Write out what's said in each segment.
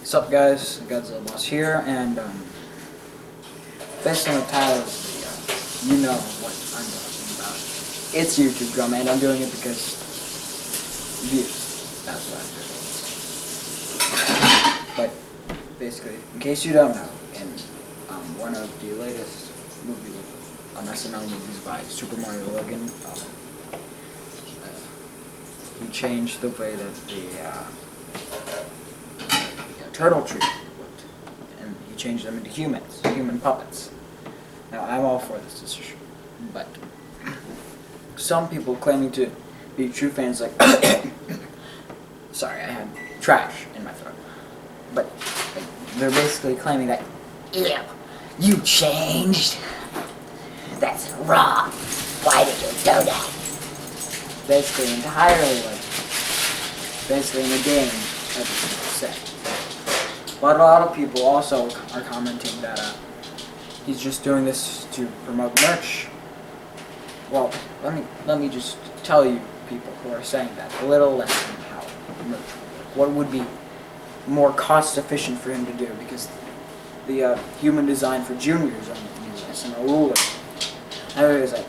What's up, guys? Godzilla Boss here, and based on the title of the video, you know what I'm talking about. It's YouTube drama, and I'm doing it because views. That's what I'm doing. But basically, in case you don't know, in one of the latest movies, SML movies by Super Mario Logan, he changed the way that the turtle tree looked, and he changed them into human puppets. Now, I'm all for this decision, but some people claiming to be true fans, like, sorry, I had trash in my throat, but they're basically claiming that, ew, you changed? That's wrong. Why did you do that? Basically entirely, basically negating everything they say. But a lot of people also are commenting that he's just doing this to promote merch. Well, let me just tell you, people who are saying that, a little lesson how merch would work. What would be more cost efficient for him to do, because the human design for juniors on the US and a ruler. Everybody was like,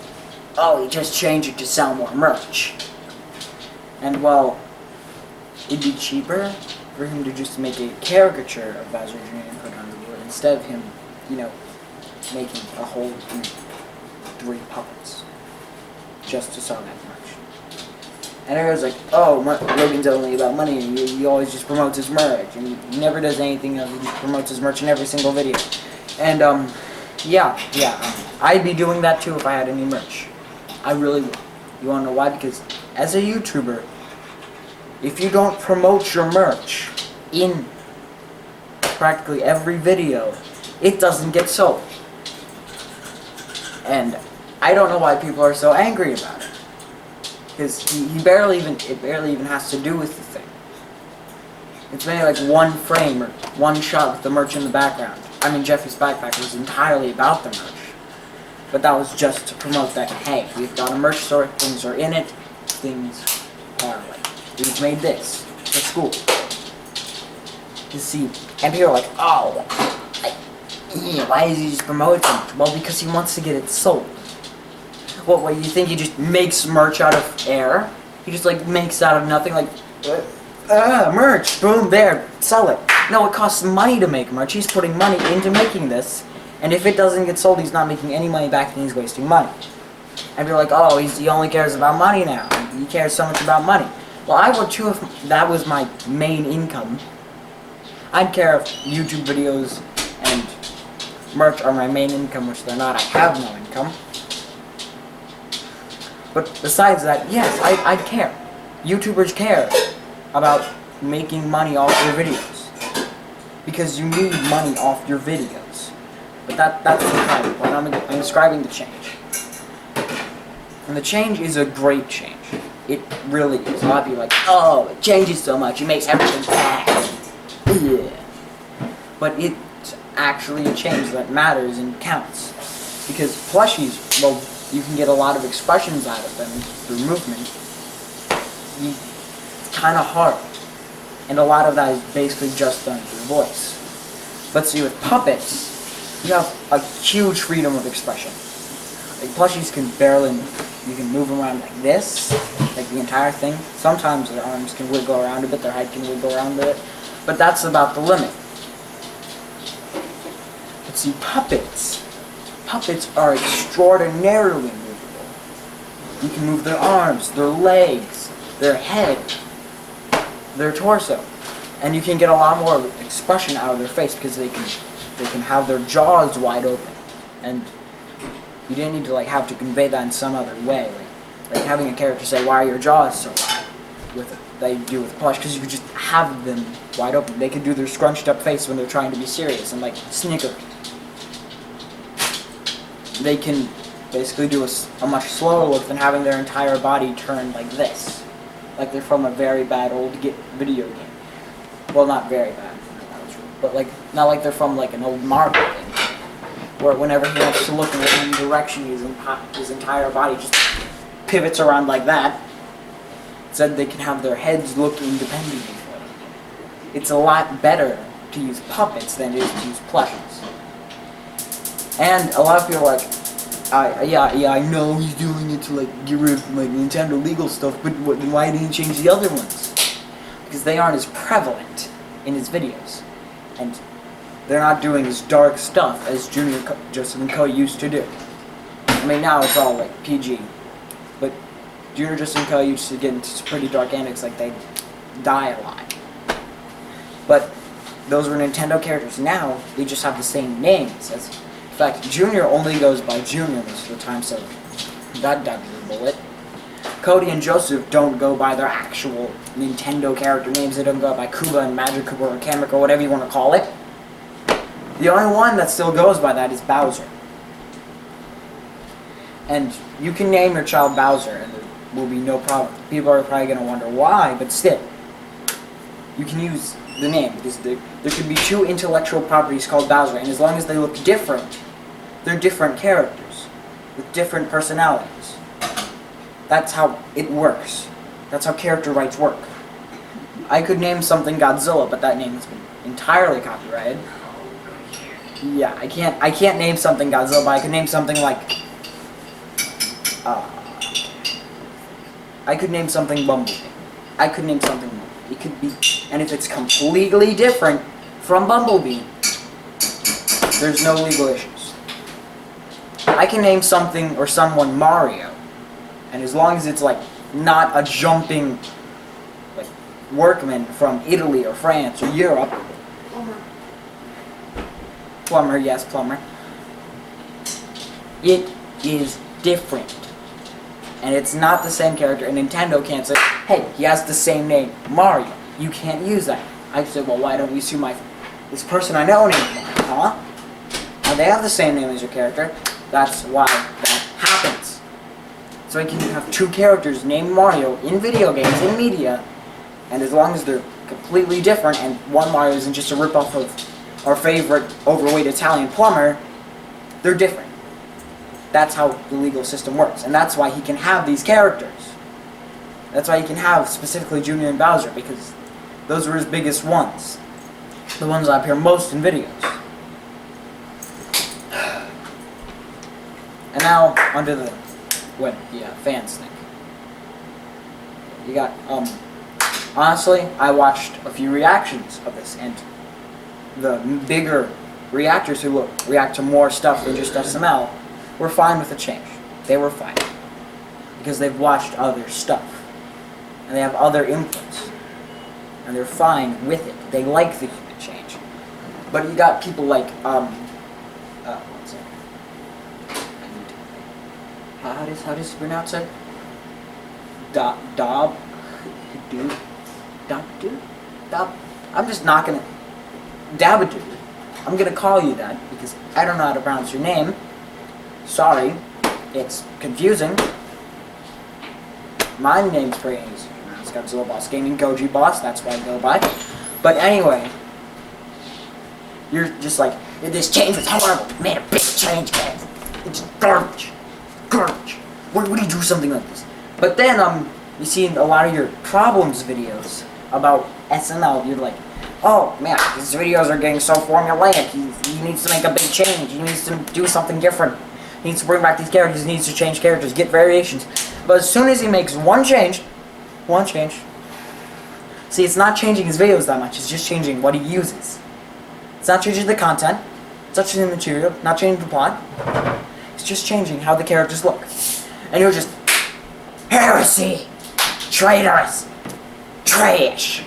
oh, he just changed it to sell more merch. And well, it'd be cheaper for him to just make a caricature of Bowser Jr. and put it on the board, instead of him, making a whole 3 puppets just to sell that merch. And everyone's like, oh, Logan's only about money, and he always just promotes his merch, and he never does anything else, he just promotes his merch in every single video. And, I'd be doing that too if I had any merch. I really would. You wanna know why? Because as a YouTuber, if you don't promote your merch in practically every video, it doesn't get sold. And I don't know why people are so angry about it. Because it barely even has to do with the thing. It's maybe like one frame or one shot with the merch in the background. I mean, Jeffy's backpack was entirely about the merch. But that was just to promote that, hey, we've got a merch store, things are in it, things are like, we've made this, it's cool. You see, and people are like, oh, why is he just promoting it? Well, because he wants to get it sold. What, you think he just makes merch out of air? He just, makes out of nothing, merch, boom, there, sell it. No, it costs money to make merch. He's putting money into making this, and if it doesn't get sold, he's not making any money back, and he's wasting money. And you're like, oh, he only cares about money now. He cares so much about money. Well, I would too if that was my main income. I'd care if YouTube videos and merch are my main income, which they're not. I have no income. But besides that, yes, I'd care. YouTubers care about making money off your videos, because you need money off your videos. But that's the problem. When I'm describing the change. And the change is a great change. It really is. A lot of people are like, oh, it changes so much, it makes everything bad. Yeah. But it's actually a change that matters and counts. Because plushies, well, you can get a lot of expressions out of them through movement. It's kind of hard. And a lot of that is basically just done through voice. But see, with puppets, you have a huge freedom of expression. Plushies can you can move them around like this, like the entire thing. Sometimes their arms can wiggle around a bit, their head can wiggle around a bit, but that's about the limit. But see, puppets are extraordinarily movable. You can move their arms, their legs, their head, their torso, and you can get a lot more expression out of their face because they can have their jaws wide open, and you didn't need to have to convey that in some other way, like having a character say, why are your jaws so wide, they do with plush, because you could just have them wide open. They could do their scrunched up face when they're trying to be serious and snicker. They can basically do a much slower look than having their entire body turned like this, like they're from a very bad old video game. Well, not very bad, but not like they're from an old Marvel game, where whenever he wants to look in any direction, his entire body just pivots around like that. Instead, they can have their heads look independently. It's a lot better to use puppets than it is to use plushes. And a lot of people are like, yeah, I know he's doing it to like get rid of like Nintendo legal stuff, but why didn't he change the other ones? Because they aren't as prevalent in his videos, and they're not doing as dark stuff as Joseph and Cody used to do. I mean, now it's all like PG, but Junior, Justin, and Cody used to get into pretty dark antics, like they die a lot. But those were Nintendo characters. Now they just have the same names. In fact, Junior only goes by Junior most of the time, so that dodges a bullet. Cody and Joseph don't go by their actual Nintendo character names. They don't go by Kuba and Magic Kuba or Kamek or whatever you want to call it. The only one that still goes by that is Bowser. And you can name your child Bowser and there will be no problem. People are probably going to wonder why, but still, you can use the name because there can be two intellectual properties called Bowser, and as long as they look different, they're different characters with different personalities. That's how it works. That's how character rights work. I could name something Godzilla, but that name has been entirely copyrighted. Yeah, I can't name something Godzilla, but I could name something like I could name something Bumblebee. I could name something Bumblebee. It could be, and if it's completely different from Bumblebee, there's no legal issues. I can name something or someone Mario, and as long as it's like not a jumping like workman from Italy or France or Europe. Plumber, yes, plumber. It is different. And it's not the same character, and Nintendo can't say, hey, he has the same name, Mario. You can't use that. I say, well, why don't you sue this person I know named Mario, huh? Now they have the same name as your character. That's why that happens. So you can have two characters named Mario in video games, in media, and as long as they're completely different, and one Mario isn't just a ripoff of our favorite overweight Italian plumber, they're different. That's how the legal system works, and that's why he can have these characters. That's why he can have specifically Junior and Bowser, because those are his biggest ones. The ones that appear most in videos. And now, onto what the fans think. You got, honestly, I watched a few reactions of this, and the bigger reactors who react to more stuff than just SML were fine with the change. They were fine. Because they've watched other stuff. And they have other inputs. And they're fine with it. They like the human change. But you got people like, one second. How does he pronounce it? I'm just not gonna, Dabadoo. I'm gonna call you that because I don't know how to pronounce your name. Sorry, it's confusing. My name's pretty easy. It's Godzilla Boss Gaming, Goji Boss, that's what I go by. But anyway, you're just like, this change was horrible. You made a big change, guys. It's garbage. Garbage. Why would you do something like this? But then, you see in a lot of your problems videos about SML, you're like, oh man, his videos are getting so formulaic. He needs to make a big change. He needs to do something different. He needs to bring back these characters. He needs to change characters, get variations. But as soon as he makes one change, see, it's not changing his videos that much. It's just changing what he uses. It's not changing the content. It's not changing the material. Not changing the plot. It's just changing how the characters look. And you're just, heresy, traitorous, trash,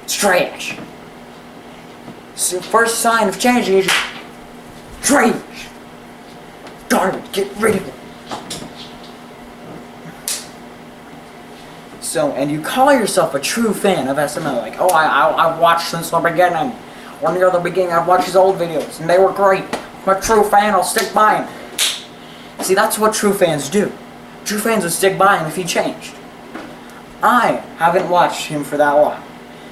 it's trash. So first sign of changing is trash, garbage, get rid of it. So, and you call yourself a true fan of SML, like, oh, I've watched since the beginning. When near the beginning, I've watched his old videos, and they were great. I'm a true fan, I'll stick by him. See, that's what true fans do. True fans would stick by him if he changed. I haven't watched him for that long.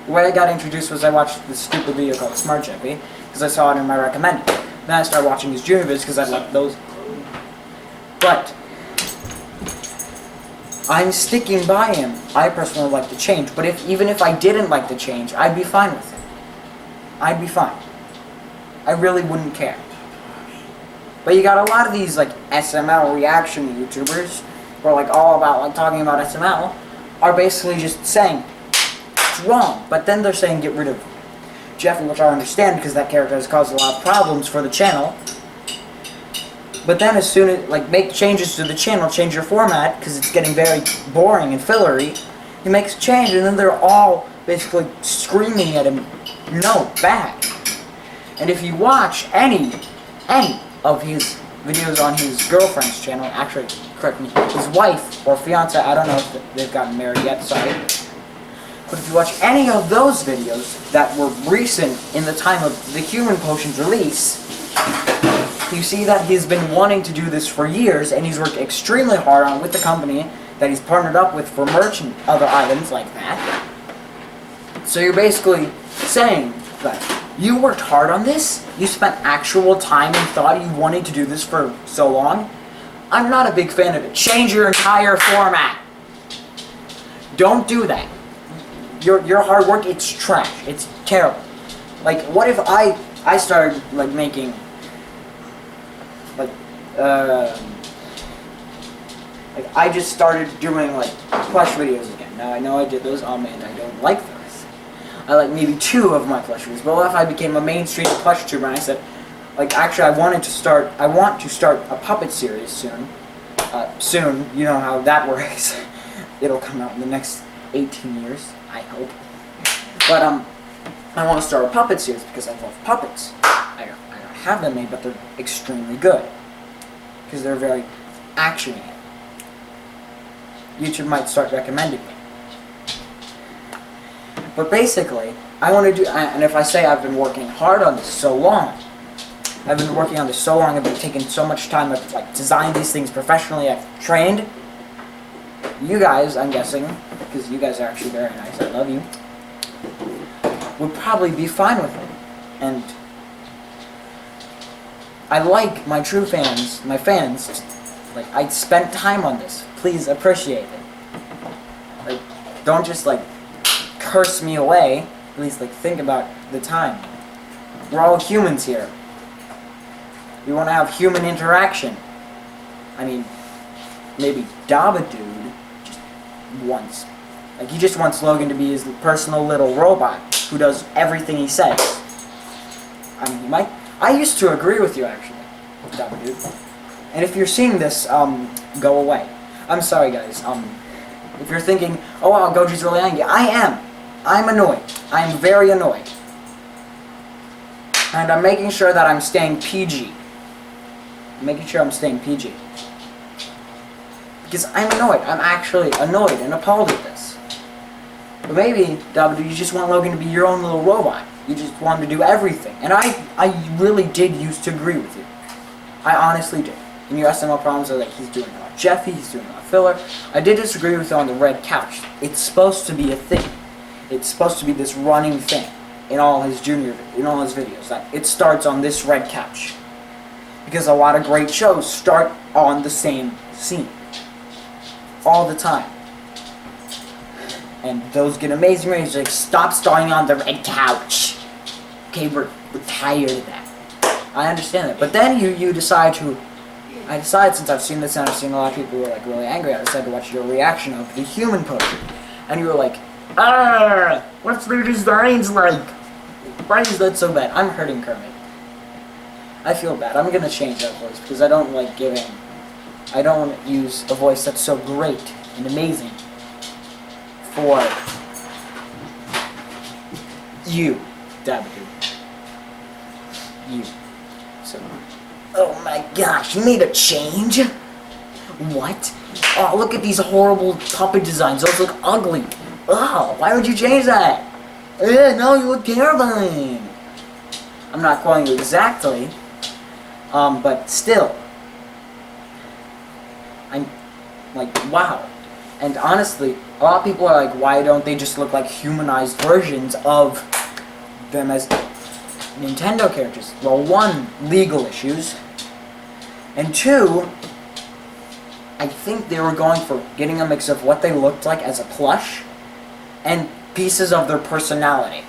The way I got introduced was I watched this stupid video called Smart Jeppy, because I saw it in my recommended. Then I started watching his junior vids because I liked those. But I'm sticking by him. I personally like the change, but even if I didn't like the change, I'd be fine with it. I'd be fine. I really wouldn't care. But you got a lot of these like SML reaction YouTubers who are like all about like talking about SML are basically just saying it's wrong, but then they're saying get rid of Jeffy, which I understand because that character has caused a lot of problems for the channel. But then as soon as like make changes to the channel, change your format because it's getting very boring and fillery, he makes a change and then they're all basically screaming at him, no, back. And if you watch any of his videos on his girlfriend's channel, actually, correct me, his wife or fiance, I don't know if they've gotten married yet, sorry. But if you watch any of those videos that were recent in the time of the Human Potion's release, you see that he's been wanting to do this for years, and he's worked extremely hard on it with the company that he's partnered up with for merch and other items like that. So you're basically saying that you worked hard on this, you spent actual time and thought you wanted to do this for so long. I'm not a big fan of it. Change your entire format. Don't do that. Your hard work, it's trash. It's terrible. Like, what if I started, like, making, like, I just started doing, like, plush videos again. Now, I know I did those, oh man, I don't like those. I like maybe 2 of my plush videos. But what if I became a mainstream plush tuber and I said, like, actually, I want to start a puppet series soon. Soon, you know how that works. It'll come out in the next 18 years, I hope. But, I want to start a puppet series because I love puppets. I don't have them made, but they're extremely good. Because they're very actiony. YouTube might start recommending them. But basically, I want to do, and if I say I've been working hard on this so long, I've been taking so much time, I've like designed these things professionally, I've trained. You guys, I'm guessing, because you guys are actually very nice, I love you, would probably be fine with it. And I like my true fans, my fans, like, I spent time on this. Please appreciate it. Like, don't just, like, curse me away. At least, like, think about the time. We're all humans here. We want to have human interaction. I mean, maybe Dabadude just wants, like, he just wants Logan to be his personal little robot who does everything he says. I mean, he might. I used to agree with you, actually, Dabadude. And if you're seeing this, go away. I'm sorry, guys. If you're thinking, oh wow, Goji's really angry, I am. I'm annoyed. I'm very annoyed. And I'm making sure that I'm staying PG. I'm making sure I'm staying PG. Because I'm annoyed. I'm actually annoyed and appalled at this. But maybe, Dabadu, you just want Logan to be your own little robot. You just want him to do everything. And I really did used to agree with you. I honestly did. And your SML problems are like he's doing a lot of Jeffy, he's doing a lot of filler. I did disagree with you on the red couch. It's supposed to be a thing. It's supposed to be this running thing in all his videos. That it starts on this red couch. Because a lot of great shows start on the same scene. All the time. And those get amazing ratings. Like, stop starting on the red couch. Okay, we're tired of that. I understand that. But then you decide to... I decided, since I've seen this and I've seen a lot of people who are like really angry, I decided to watch your reaction of the Human Potion. And you were like, ah, what's their designs like? Why is that so bad? I'm hurting Kermit. I feel bad. I'm gonna change that voice because I don't like giving... I don't want to use a voice that's so great and amazing for you, Dabadu. You. So... Oh my gosh, you made a change? What? Oh, look at these horrible puppet designs. Those look ugly. Oh, why would you change that? No, you look terrifying. I'm not quoting you exactly. But still. I'm like, wow. And honestly, a lot of people are like, why don't they just look like humanized versions of them as Nintendo characters? Well, 1, legal issues, and 2, I think they were going for getting a mix of what they looked like as a plush and pieces of their personality.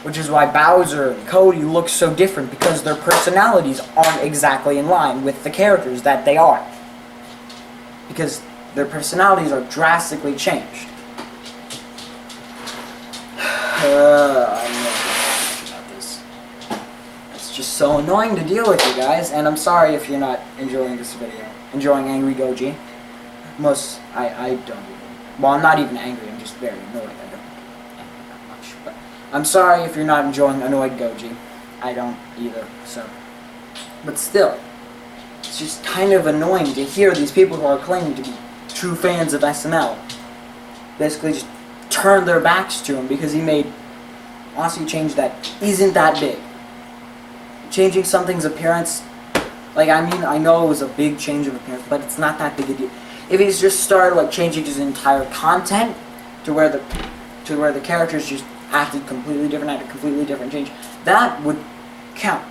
which is why Bowser and Cody look so different, because their personalities aren't exactly in line with the characters that they are. Because their personalities are drastically changed. I know about this. It's just so annoying to deal with, you guys, and I'm sorry if you're not enjoying this video. Enjoying Angry Goji. I don't. Well, I'm not even angry, I'm just very annoyed. I don't get angry that much. But I'm sorry if you're not enjoying Annoyed Goji. I don't either, so. But still, it's just kind of annoying to hear these people who are claiming to be true fans of SML basically just turn their backs to him because he made, honestly, a change that isn't that big. Changing something's appearance, like, I mean, I know it was a big change of appearance, but it's not that big a deal. If he's just started, like, changing his entire content to where the characters just acted completely different, had a completely different change, that would count.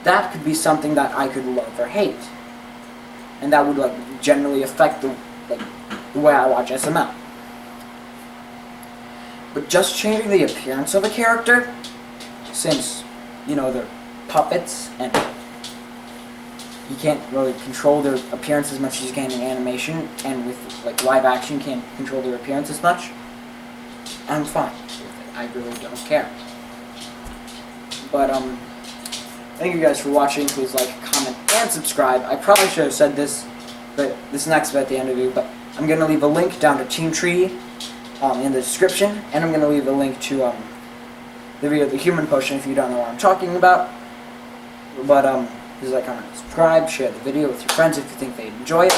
That could be something that I could love or hate. And that would, like, generally affect the way I watch SML. But just changing the appearance of a character, since, you know, they're puppets, and you can't really control their appearance as much as you can in animation, and with, like, live action, you can't control their appearance as much, I'm fine with it. I really don't care. But, thank you guys for watching. Please like, comment, and subscribe. I probably should have said this, but this next bit at the end of it, but I'm going to leave a link down to Team Tree in the description, and I'm going to leave a link to the video of the Human Potion if you don't know what I'm talking about. But please like, comment, subscribe, share the video with your friends if you think they'd enjoy it.